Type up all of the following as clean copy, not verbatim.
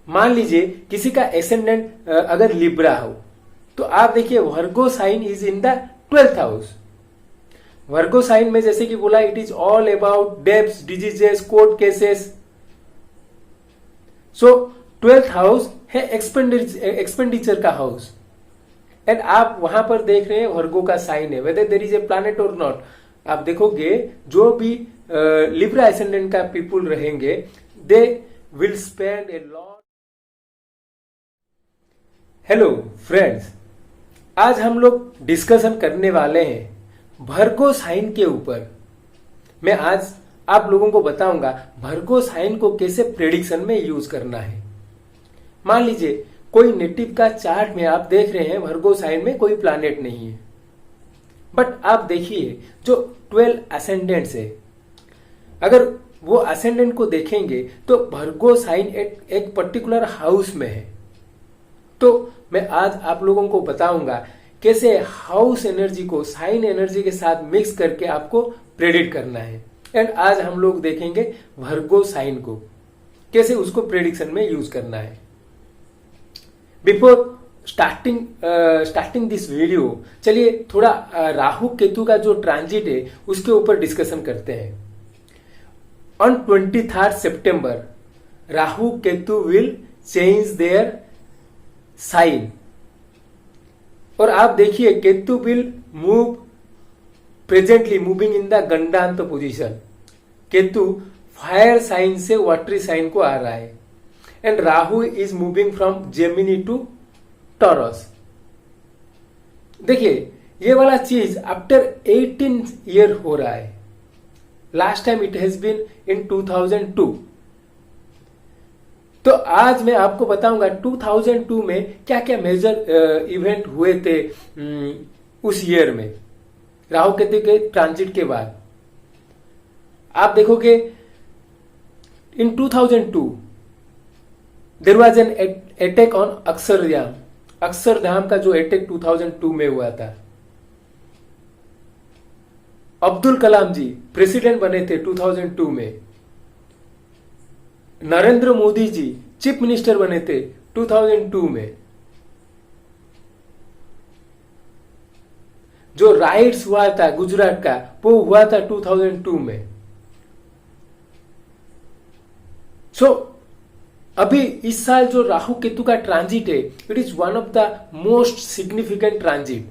मान लीजिए किसी का एसेंडेंट अगर लिब्रा हो, तो आप देखिए Virgo sign is in the 12th house. Virgo sign में जैसे कि बोला, it is all about debts, diseases, court cases. So 12th house है एक्सपेंडिचर का हाउस, एंड आप वहां पर देख रहे हैं वर्गो का साइन है, whether there is a planet और नॉट। आप देखोगे जो भी लिब्रा एसेंडेंट का पीपुल रहेंगे, they will spend a lot. Hello friends, आज हम लोग डिस्कशन करने वाले हैं वर्गो साइन के ऊपर। मैं आज आप लोगों को बताऊंगा वर्गो साइन को कैसे प्रेडिक्शन में यूज करना है। मान लीजिए कोई नेटिव का चार्ट में आप देख रहे हैं वर्गो साइन में कोई प्लैनेट नहीं है, बट आप देखिए जो 12 असेंडेंट्स है, अगर वो असेंडेंट को देखेंगे तो वर्गो साइन एक पर्टिकुलर हाउस में है। तो मैं आज आप लोगों को बताऊंगा कैसे हाउस एनर्जी को साइन एनर्जी के साथ मिक्स करके आपको प्रेडिक्ट करना है। एंड आज हम लोग देखेंगे वर्गो साइन को कैसे उसको प्रेडिक्शन में यूज करना है। बिफोर स्टार्टिंग दिस वीडियो, चलिए थोड़ा राहु केतु का जो ट्रांजिट है उसके ऊपर डिस्कशन करते हैं। On 23rd September, Rahu Ketu will change their sign, और आप देखिए Ketu will move presently moving in the gandanta position. Ketu fire sign से वाटरी साइन को आ रहा है, and Rahu is moving from Gemini to Taurus. देखिए ये वाला चीज आफ्टर 18 ईयर हो रहा है। Last time it has been in 2002। तो आज मैं आपको बताऊंगा 2002 में क्या क्या मेजर इवेंट हुए थे उस ईयर में, राहु केतु के ट्रांजिट के बाद। आप देखोगे in 2002 there was an attack on Akshardham. Akshardham का जो अटैक 2002 में हुआ था, अब्दुल कलाम जी प्रेसिडेंट बने थे 2002 में। नरेंद्र मोदी जी चीफ मिनिस्टर बने थे 2002 में। जो राइट्स हुआ था गुजरात का, वो हुआ था 2002 में। सो अभी इस साल जो राहु केतु का ट्रांजिट है, it is one of the most significant transit.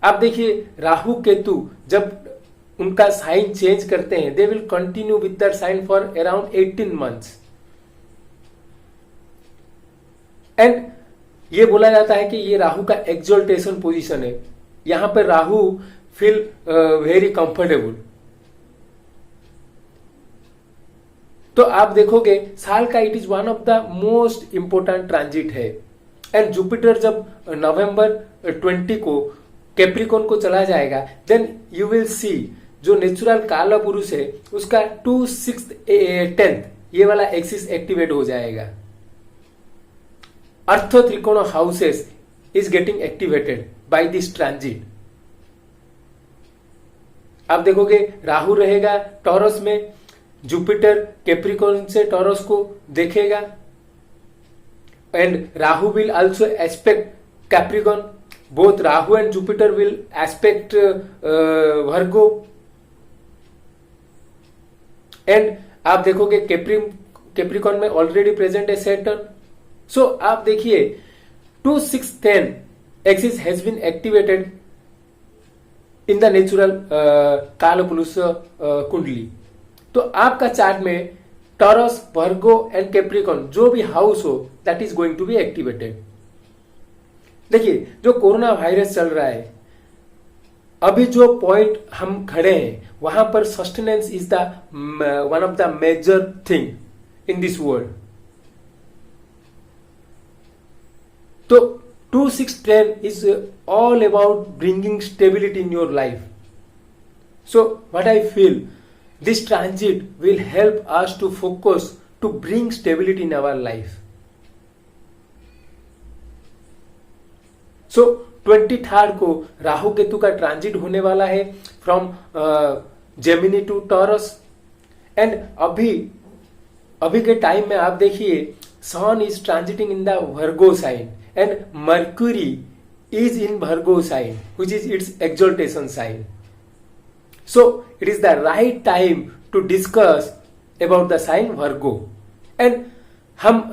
आप देखिए राहु केतु जब उनका साइन चेंज करते हैं, they will continue with their sign for around 18 months. And ये बोला जाता है कि ये राहु का एक्सॉल्टेशन पोजीशन है। यहां पर राहु फील वेरी कंफर्टेबल। तो आप देखोगे साल का it is one of the most important transit है। एंड जुपिटर जब नवंबर 20 को कैप्रिकॉन को चला जाएगा, देन यू विल सी जो नेचुरल काला पुरुष है उसका 2, 6, 10 ये वाला एक्सिस एक्टिवेट हो जाएगा। अर्थ trikona houses is getting activated by this transit. आप देखोगे राहु रहेगा टॉरस में, जुपिटर कैप्रिकॉन से टॉरस को देखेगा, and Rahu will also aspect Capricorn. Both Rahu and Jupiter will aspect Virgo. And आप देखोगे कैप्रिकॉन में ऑलरेडी प्रेजेंट है सैटर्न। सो आप देखिए 2, 6, 10 axis has been activated in the natural Kalpurush kundli. तो आपका चार्ट में टॉरस, वर्गो एंड कैप्रिकॉन जो भी हाउस हो, that is going to be activated. देखिए जो कोरोना वायरस चल रहा है, अभी जो पॉइंट हम खड़े हैं वहां पर sustenance is the one of the major thing in this world. तो 2, 6, 10 is all about bringing stability in your life. So what I feel, this transit will help us to focus to bring stability in our life. So 23rd को राहु केतु का transit होने वाला है from Gemini to Taurus. And अभी अभी के time में आप देखिए sun is transiting in the Virgo sign and Mercury is in Virgo sign, which is its exaltation sign. So it is the right time to discuss about the sign Virgo. And हम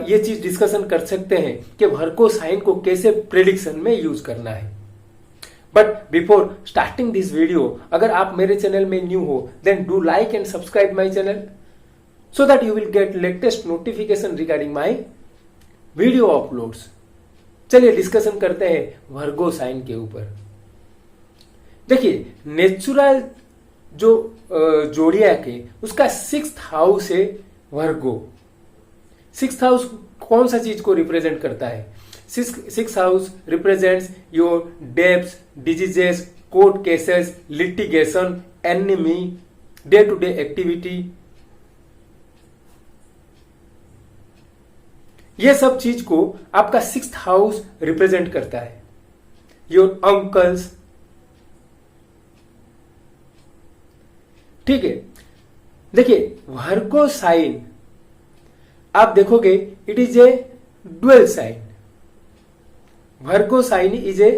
ये चीज discussion कर सकते हैं कि वर्गो sign को कैसे prediction में यूज करना है. But before starting this video, अगर आप मेरे चैनल में न्यू हो then do like and subscribe my channel so that you will get latest notification regarding my video uploads. चलिए डिस्कशन करते हैं वर्गो साइन के ऊपर. देखिए नेचुरल जो जोडियाक है उसका 6th हाउस है वर्गो. 6th हाउस कौन सा चीज को रिप्रेजेंट करता है? 6th house represents your debts, diseases, court cases, litigation, enemy, day to day activity. ये सब चीज को आपका 6th हाउस रिप्रेजेंट करता है. योर अंकल्स, ठीक है. देखिए वर्गो साइन आप देखोगे it is a dual sign. Virgo sign is a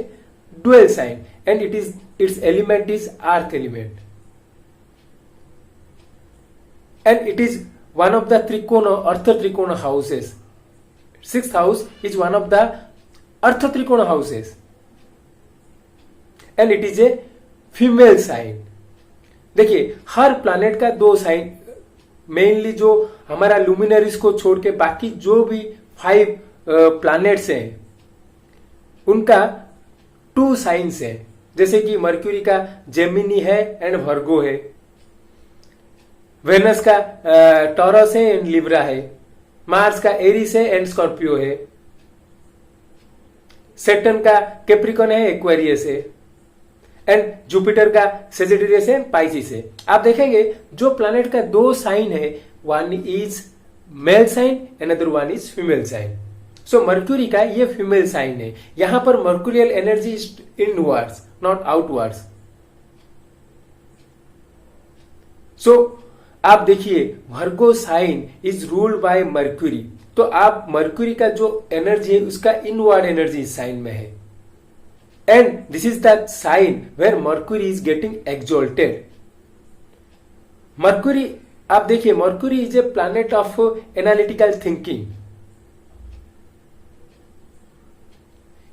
dual sign and its element is earth element and it is one of the trikona earth trikona houses. 6th house is one of the Artha Trikona houses and it is a female sign. देखिए हर planet का 2 sign, mainly जो हमारा luminaries को छोड़ के बाकी जो भी 5 प्लैनेट्स हैं उनका 2 साइंस है. जैसे कि मर्क्यूरी का जेमिनी है एंड वर्गो है, वेनस का टॉरस है एंड लिब्रा है, मार्स का एरिस है एंड स्कॉर्पियो है, सैटर्न का कैप्रिकॉन है, एक्वेरियस है एंड जुपिटर का सेजिटेरियस है, पाइसिस है. आप देखेंगे जो प्लैनेट का 2 साइन है, one is male sign and other one is female sign. So Mercury का ये फीमेल साइन है. यहां पर mercurial energy is inwards not outwards. So आप देखिए Virgo sign is ruled by Mercury. तो आप मर्क्यूरी का जो एनर्जी है उसका इनवर्ड एनर्जी इस साइन में है and this is the sign where Mercury is getting exalted. Mercury आप देखिए Mercury is a planet of analytical thinking.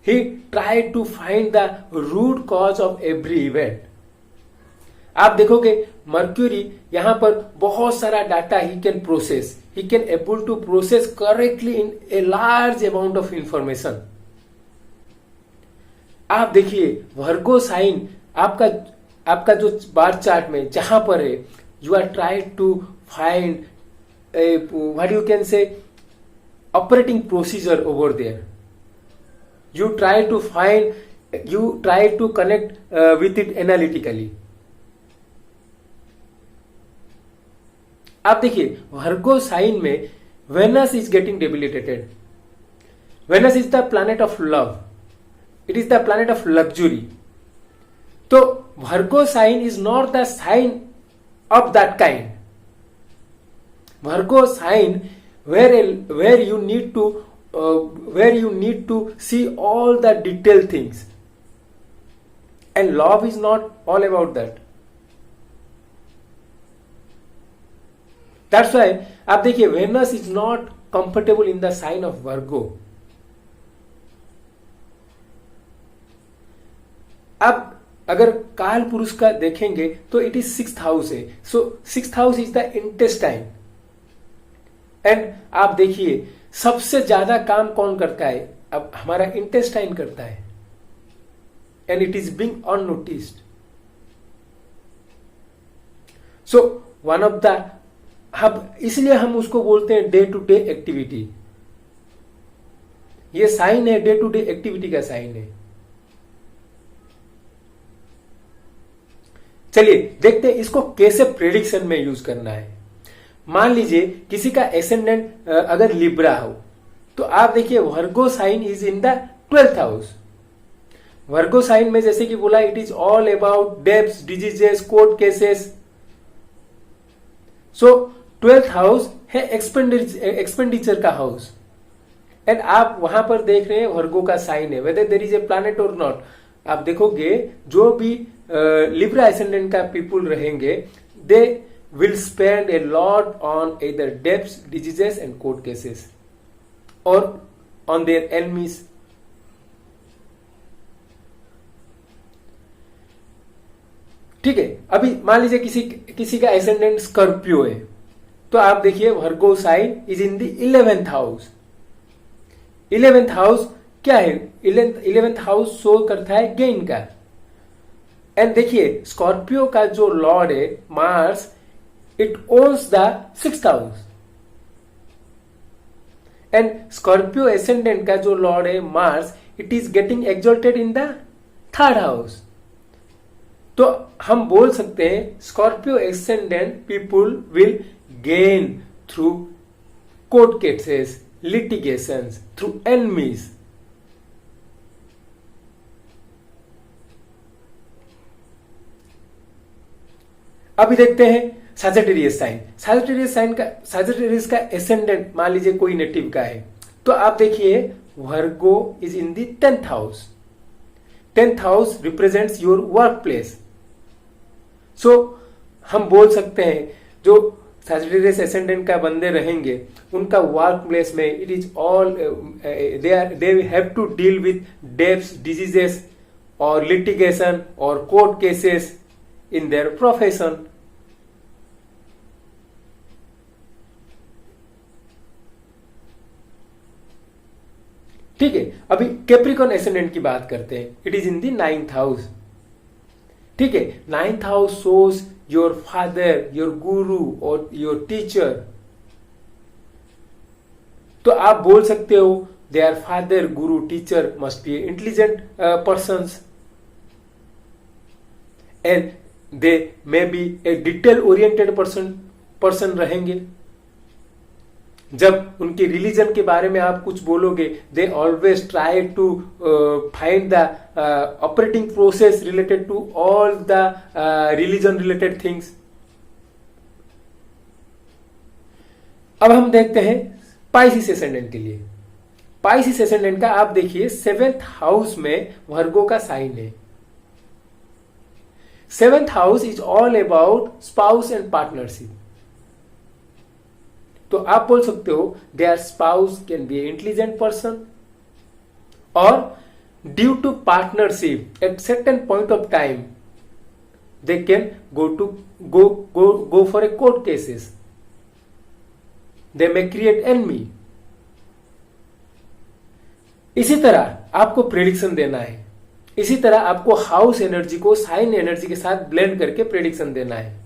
He tried to find the root cause of every event. आप देखोगे Mercury यहां पर बहुत सारा data he can process, he can able to process correctly in a large amount of information. आप देखिए Virgo sign आपका जो बार चार्ट में जहां पर है, you are tried to find what you can say operating procedure over there. You try to connect with it analytically. आप देखिए वर्गो साइन में Venus is getting debilitated. Venus is the planet of love, it is the planet of luxury. तो Virgo sign is not the sign of that kind. Virgo sign where you need to see all the detailed things and love is not all about that. That's why आप देखिए Venus is not comfortable in the sign of Virgo. अब अगर काल पुरुष का देखेंगे तो it is 6th house है. सो 6th house is the intestine and आप देखिए सबसे ज्यादा काम कौन करता है? अब हमारा इंटेस्टाइन करता है and it is being unnoticed. So one of the इसलिए हम उसको बोलते हैं डे टू डे एक्टिविटी. ये साइन है, डे टू डे एक्टिविटी का साइन है. चलिए देखते हैं इसको कैसे प्रेडिक्शन में यूज करना है. मान लीजिए किसी का एसेंडेंट अगर लिब्रा हो तो आप देखिए Virgo sign is in the 12th house. Virgo sign में जैसे कि बोला it is all about debts, diseases, court cases. So 12th house है एक्सपेंडिचर का हाउस, एंड आप वहां पर देख रहे हैं वर्गो का साइन है, whether there is a planet और नॉट। आप देखोगे जो भी लिब्रा एसेंडेंट का पीपुल रहेंगे, they will spend a lot on either debts, diseases and court cases or on their enemies। ठीक है, अभी मान लीजिए किसी का एसेंडेंट स्कॉर्पियो है, तो आप देखिए Virgo sign is in the 11th house. 11th house क्या है? 11th हाउस शो करता है गेन का। एंड देखिए स्कॉर्पियो का जो लॉर्ड है Mars, it owns the 6th house, and Scorpio ascendant का जो लॉर्ड है Mars, it is getting exalted in the 3rd house. तो हम बोल सकते हैं Scorpio ascendant people will gain through court cases, litigations, through enemies। अभी देखते हैं सैजिटेरियस साइन। सैजिटेरियस का एसेंडेंट मान लीजिए कोई नेटिव का है, तो आप देखिए Virgo is in the 10th house. 10th house represents your work place. सो हम बोल सकते हैं जो सैजिटेरियस एसेंडेंट का बंदे रहेंगे, उनका वर्क प्लेस में it is all they have to deal with debts, diseases और लिटिगेशन और court cases in their profession. ठीक है, अभी कैप्रिकॉर्न एसेंडेंट की बात करते हैं। It is in the 9th house. ठीक है, 9th house shows your father, your guru और योर टीचर। तो आप बोल सकते हो their father, guru, teacher must be intelligent persons, and they may be A detail oriented person रहेंगे। जब उनके रिलीजन के बारे में आप कुछ बोलोगे, they always try to find the operating process related to all the religion related things. अब हम देखते हैं पाइसिस एसेंडेंट के लिए। पाइसिस एसेंडेंट का आप देखिए 7th हाउस में वर्गो का साइन है। 7th house is all about spouse and partnership. तो आप बोल सकते हो their spouse can be intelligent person, और due to partnership at certain point of time they can go for a court cases, they may create enemy। इसी तरह आपको prediction देना है, इसी तरह आपको हाउस एनर्जी को साइन एनर्जी के साथ ब्लेंड करके प्रेडिक्शन देना है।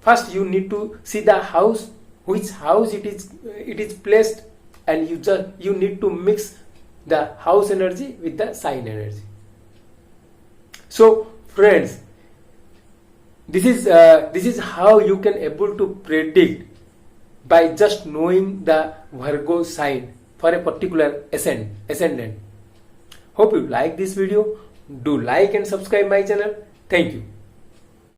First you need to see the house, which house it is placed, and you need to mix the house energy with the sign energy। So friends, this is how you can able to predict by just knowing the Virgo sign for a particular ascendant। Hope you like this video. Do like and subscribe my channel. Thank you।